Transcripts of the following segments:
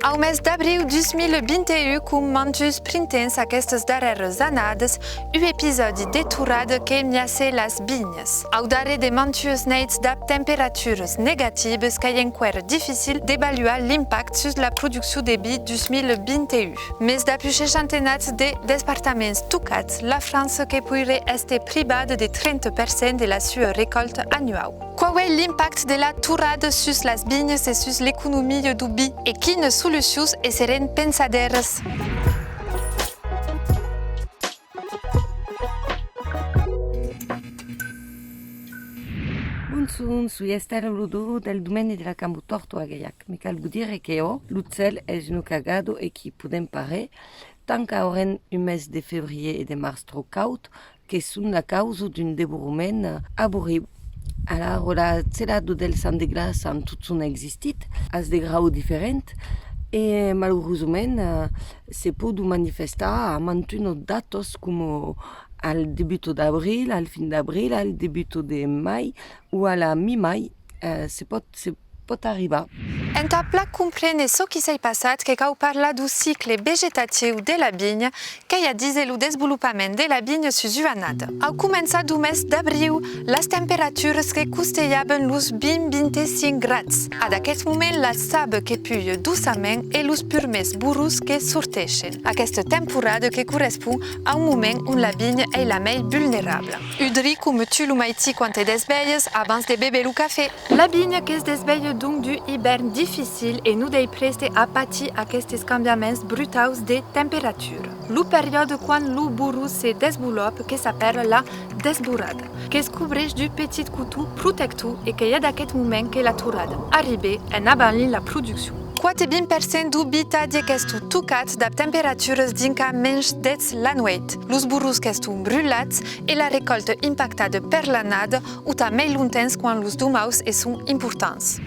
Au mes d'abril 2021, cum mantus printens aquestes darreres anades, un episodi deturad que miasse las vignes. Au darre de mantus neits d'ab temperatures negatives que enquer difficile d'évaluer l'impact sur la production de vi 2021. Mais d'apu centenats de departaments tocats, la France que pourrait este privada de 30% de la sua récolte annuelle. Qual est l'impact de la turada sur las vignes et sur l'économie du vi et quines solutions seren pensaderes? Bunzun sui estero ludo del domeni della campo torto a Gaiac. Mi cal dire che l'Utzel è un cagado e qui podem pare tant qu'auren un mes de février et de mars trop caut que sunt la causa d'un debourament aburriu. Alors, la celado del sang de glace en tout son existit, as de grau diferent, e malheureusament se pot manifestar a mantuno datos como al début d'avril, al fin d'avril, al début de mai ou à la mi-mai, se pot arribar. Enta plac comprene so qui s'est passat que cau parla du cicle vegetatiu de la vigne que a dise lo desenvolupament de la vigne sus uanada. Au començat du mes d'abril, las temperatures que costeiaven los 20-25 grads. Ad aquest moment, la sab que puie douçament e los purmes burus que sorteixen. Aquesta temporada que correspon a un moment on la vigne est la mai vulnerable. Udri cum tu lo maiti quan te desveies abans de beber lo café. La vigne que es desveille donc du hivern difficile et nous dei preste a patir aquests cambiaments brutals de temperature. La période quand le burus se développe que s'appelle la desburada, que es cobreix du petit couteau protector et que y a d'aquest moment que la turada arribe en avanlir la production. 40% du bitadie qu'estu tocat d'ab temperatures dinca menys dets la nuit. Los burus qu'estu brulats e la recolte impactada per la nada uta mai luntens quan los dumaus e sunt importants.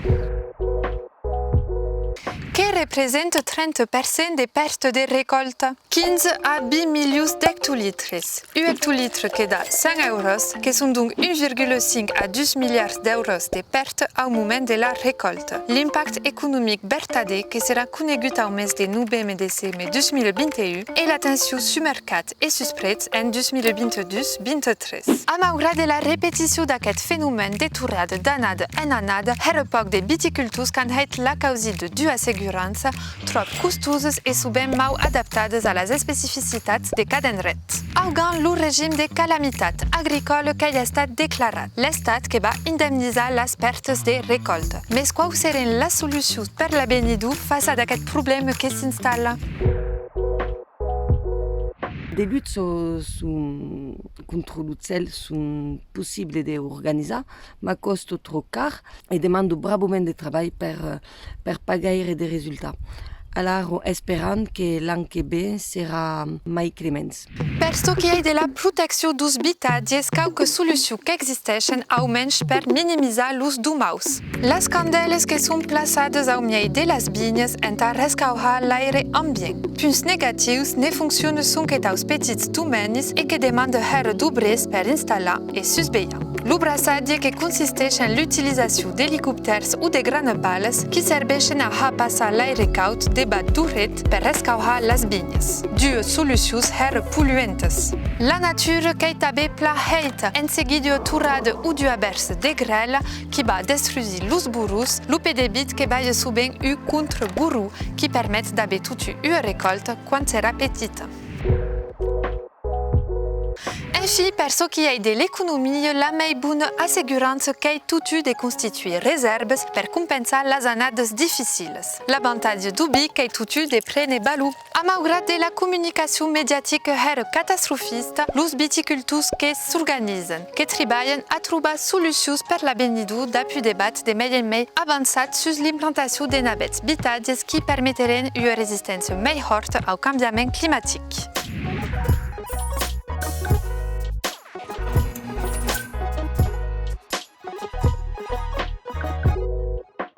Que représente 30% des pertes de récolte. 15 à 20 milions d'hectolitres. Un hectolitre que da 5 euros, que sont donc 1,5 à 10 milliards d'euros de pertes au moment de la récolte. L'impact économique vertade que sera conegut au mes de novembre decembre 2021 et l'attention sur mercat et sus preț en 2022-23. A malgrat de la répétition d'aquest phénomène de turada d'anada en anada, her epoc de viticultors can heit la causi de du assegurança trop costoses et souvent mal adaptades à les especificitats de cada endret. Augan lo régime de calamitat agricole que ha estat declarat, l'estat que va indemnitzar les pertes de recolte. Mais quau seren les solucions per l'avenidur face a aquest problème que s'installa? Des luttes contre l'Utzel sont possibles d'organiser, mais costent trop car et demandent bravament de travail per pagar des résultats. Alors, espérant que l'an que ve sera mai clements. Per ce qui est de la protection dos bitadies, quelques solutions existeixen almenys per minimizar l'ús dumaus. Les candeles que són plaçades au milieu de les vignes enta rescaujar l'aire ambient. Punts negatius ne funcionen sonque aos petits domenis e que demanda her d'obrers per installar e susveillar. L'obraçadie que consisteix en l'utilisation d'helicòpters o de grans pales qui serveixen a passar l'aire caut debat duret per rescaujar les vignes. Dues solucions her poluentes. La nature que també plaheit en seguidio turada o du abers de grêle qui va destruir los burus, lo pedebit que va souvent u contre buru qui permet d'haver tutu une récolte quand sera petite. Ainsi, per ce qui est de l'économie, la mai bună asseguranță qu'ei tutu de constituir réserves per compensar les anades difficiles. L'avantage du bi qu'ei tutu de prene balu. A malgrat de la communication médiatique her catastrofiste, los viticultors que s'organisen, que treballen a trobar solucions per l'avenidur d'appui debat de mai en mai avançat sus l'implantació de navets bitadies qui permeteren una resistència mai forta au canviament climatic.